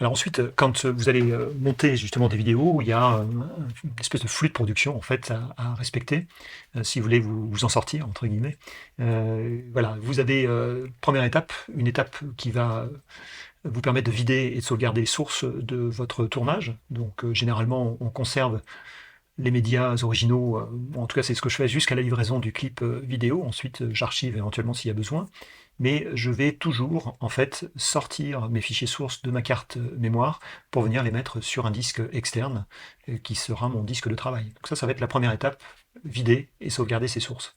Alors ensuite, quand vous allez monter justement des vidéos, il y a une espèce de flux de production en fait à respecter si vous voulez vous en sortir entre guillemets. Voilà, vous avez première étape, une étape qui va vous permettre de vider et de sauvegarder les sources de votre tournage. Donc généralement, on conserve les médias originaux, en tout cas c'est ce que je fais jusqu'à la livraison du clip vidéo. Ensuite, j'archive éventuellement s'il y a besoin. Mais je vais toujours en fait sortir mes fichiers sources de ma carte mémoire pour venir les mettre sur un disque externe qui sera mon disque de travail. Donc ça va être la première étape, vider et sauvegarder ses sources.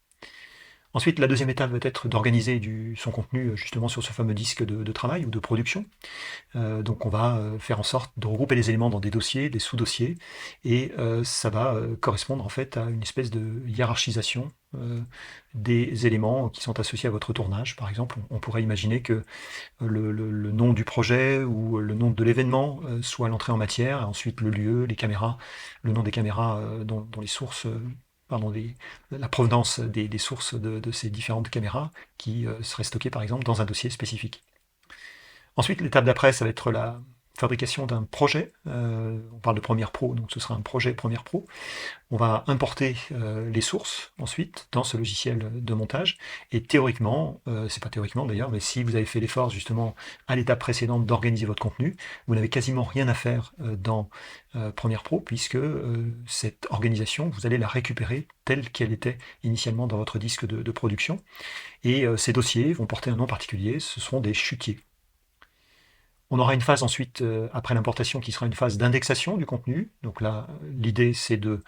Ensuite, la deuxième étape va être d'organiser son contenu justement sur ce fameux disque de travail ou de production. Donc on va faire en sorte de regrouper les éléments dans des dossiers, des sous-dossiers, et ça va correspondre en fait à une espèce de hiérarchisation des éléments qui sont associés à votre tournage. Par exemple, on pourrait imaginer que le nom du projet ou le nom de l'événement soit l'entrée en matière, et ensuite le lieu, les caméras, le nom des caméras dont les sources, pardon, la provenance des sources de ces différentes caméras qui seraient stockées par exemple dans un dossier spécifique. Ensuite, l'étape d'après, ça va être la fabrication d'un projet. On parle de Premiere Pro, donc ce sera un projet Premiere Pro. On va importer les sources ensuite dans ce logiciel de montage. Et théoriquement, c'est pas théoriquement d'ailleurs, mais si vous avez fait l'effort justement à l'étape précédente d'organiser votre contenu, vous n'avez quasiment rien à faire dans Premiere Pro, puisque cette organisation, vous allez la récupérer telle qu'elle était initialement dans votre disque de production. Et ces dossiers vont porter un nom particulier, ce seront des chutiers. On aura une phase ensuite, après l'importation, qui sera une phase d'indexation du contenu. Donc là, l'idée, c'est de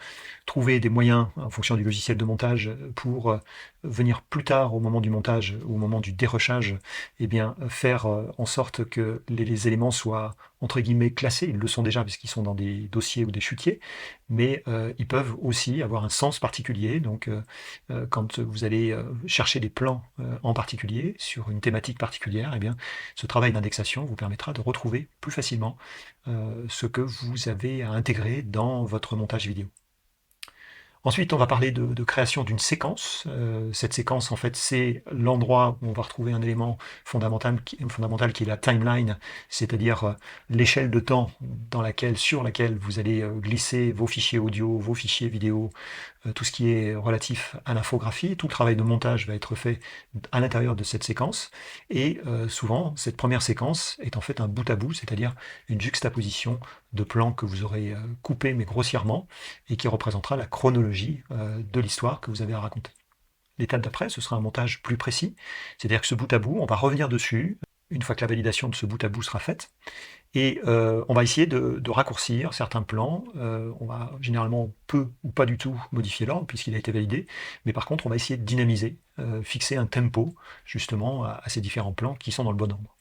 trouver des moyens, en fonction du logiciel de montage, pour venir plus tard, au moment du montage ou au moment du dérochage, eh bien, faire en sorte que les éléments soient, entre guillemets, classés. Ils le sont déjà, puisqu'ils sont dans des dossiers ou des chutiers, mais ils peuvent aussi avoir un sens particulier. Donc, quand vous allez chercher des plans en particulier, sur une thématique particulière, eh bien, ce travail d'indexation vous permettra de retrouver plus facilement ce que vous avez à intégrer dans votre montage vidéo. Ensuite, on va parler de création d'une séquence. Cette séquence, en fait, c'est l'endroit où on va retrouver un élément fondamental qui est la timeline, c'est-à-dire l'échelle de temps sur laquelle vous allez glisser vos fichiers audio, vos fichiers vidéo, tout ce qui est relatif à l'infographie. Tout le travail de montage va être fait à l'intérieur de cette séquence. Et souvent, cette première séquence est en fait un bout à bout, c'est-à-dire une juxtaposition de plans que vous aurez coupés mais grossièrement, et qui représentera la chronologie de l'histoire que vous avez à raconter. L'étape d'après, ce sera un montage plus précis, c'est-à-dire que ce bout à bout, on va revenir dessus, une fois que la validation de ce bout à bout sera faite, et on va essayer de raccourcir certains plans. On va généralement peu ou pas du tout modifier l'ordre puisqu'il a été validé, mais par contre on va essayer de dynamiser, fixer un tempo justement à ces différents plans qui sont dans le bon ordre.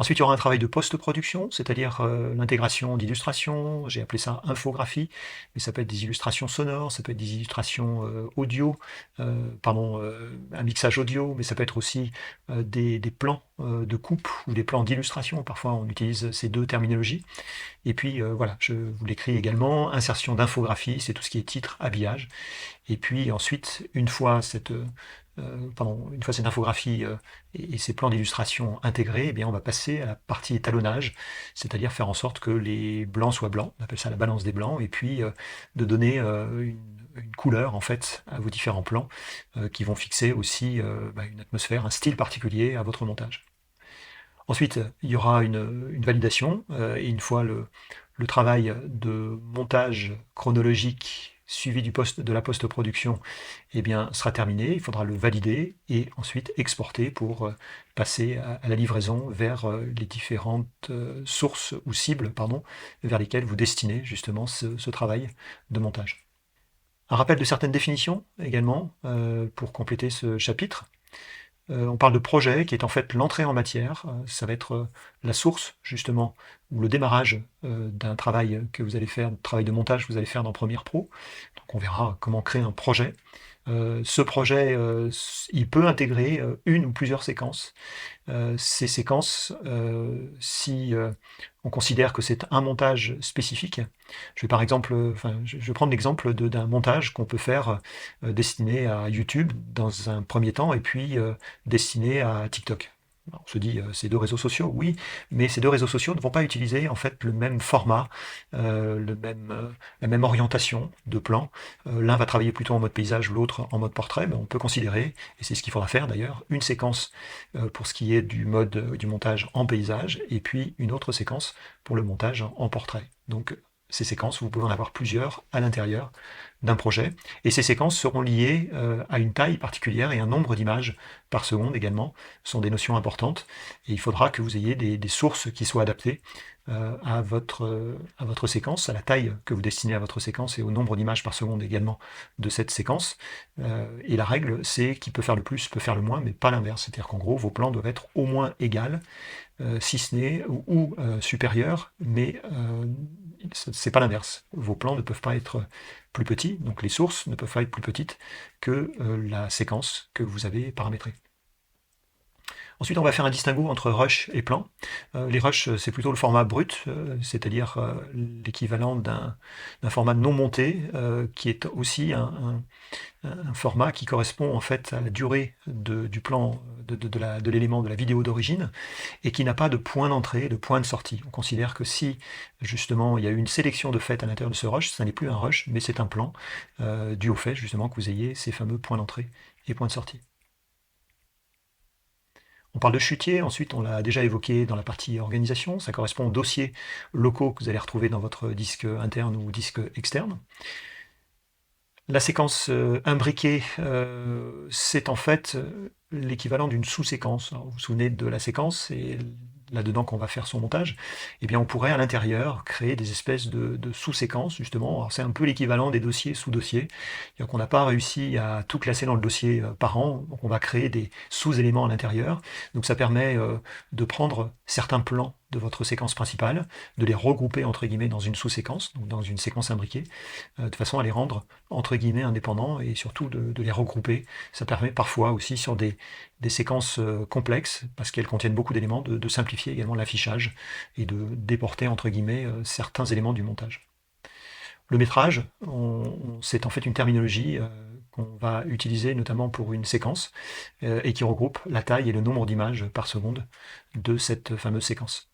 Ensuite, il y aura un travail de post-production, c'est-à-dire l'intégration d'illustrations. J'ai appelé ça infographie, mais ça peut être des illustrations sonores, ça peut être des illustrations audio, un mixage audio, mais ça peut être aussi des plans de coupe ou des plans d'illustration. Parfois, on utilise ces deux terminologies. Et puis, voilà, je vous l'écris également. Insertion d'infographie, c'est tout ce qui est titre, habillage. Et puis ensuite, une fois cette infographie et ces plans d'illustration intégrés, eh bien, on va passer à la partie étalonnage, c'est-à-dire faire en sorte que les blancs soient blancs, on appelle ça la balance des blancs, et puis de donner une couleur en fait à vos différents plans qui vont fixer aussi une atmosphère, un style particulier à votre montage. Ensuite, il y aura une validation, et une fois le travail de montage chronologique suivi de la post-production eh bien, sera terminé, il faudra le valider et ensuite exporter pour passer à la livraison vers les différentes sources ou cibles vers lesquelles vous destinez justement ce travail de montage. Un rappel de certaines définitions également pour compléter ce chapitre. On parle de projet qui est en fait l'entrée en matière. Ça va être la source justement ou le démarrage d'un travail que vous allez faire, travail de montage que vous allez faire dans Premiere Pro. Donc on verra comment créer un projet. Ce projet, il peut intégrer une ou plusieurs séquences. Ces séquences, si on considère que c'est un montage spécifique, je vais par exemple, je vais prendre l'exemple d'un montage qu'on peut faire destiné à YouTube dans un premier temps et puis destiné à TikTok. On se dit, ces deux réseaux sociaux, oui, mais ces deux réseaux sociaux ne vont pas utiliser en fait le même format, la même orientation de plan. L'un va travailler plutôt en mode paysage, l'autre en mode portrait. Ben, on peut considérer, et c'est ce qu'il faudra faire d'ailleurs, une séquence pour ce qui est du mode du montage en paysage, et puis une autre séquence pour le montage en portrait. Donc ces séquences, vous pouvez en avoir plusieurs à l'intérieur d'un projet, et ces séquences seront liées à une taille particulière et un nombre d'images par seconde également, sont des notions importantes, et il faudra que vous ayez des sources qui soient adaptées à votre séquence, à la taille que vous destinez à votre séquence et au nombre d'images par seconde également de cette séquence. Et la règle, c'est qui peut faire le plus peut faire le moins, mais pas l'inverse. C'est-à-dire qu'en gros, vos plans doivent être au moins égales, si ce n'est ou supérieurs, mais c'est pas l'inverse. Vos plans ne peuvent pas être plus petits, donc les sources ne peuvent pas être plus petites que la séquence que vous avez paramétrée. Ensuite, on va faire un distinguo entre rush et plan. Les rushs, c'est plutôt le format brut, c'est-à-dire l'équivalent d'un format non monté, qui est aussi un format qui correspond en fait à la durée du plan de l'élément de la vidéo d'origine et qui n'a pas de point d'entrée, de point de sortie. On considère que si justement il y a une sélection de fait à l'intérieur de ce rush, ça n'est plus un rush, mais c'est un plan dû au fait justement que vous ayez ces fameux points d'entrée et points de sortie. On parle de chutier, ensuite on l'a déjà évoqué dans la partie organisation, ça correspond aux dossiers locaux que vous allez retrouver dans votre disque interne ou disque externe. La séquence imbriquée, c'est en fait l'équivalent d'une sous-séquence. Vous vous souvenez de la séquence, c'est là-dedans qu'on va faire son montage. Eh bien, on pourrait à l'intérieur créer des espèces de sous-séquences, justement. Alors, c'est un peu l'équivalent des dossiers sous-dossiers. C'est-à-dire qu'on n'a pas réussi à tout classer dans le dossier par an, donc on va créer des sous-éléments à l'intérieur. Donc ça permet de prendre certains plans de votre séquence principale, de les regrouper entre guillemets dans une sous-séquence, donc dans une séquence imbriquée, de façon à les rendre entre guillemets indépendants et surtout de les regrouper. Ça permet parfois aussi sur des séquences complexes, parce qu'elles contiennent beaucoup d'éléments, de simplifier également l'affichage et de déporter entre guillemets certains éléments du montage. Le métrage, c'est en fait une terminologie qu'on va utiliser notamment pour une séquence et qui regroupe la taille et le nombre d'images par seconde de cette fameuse séquence.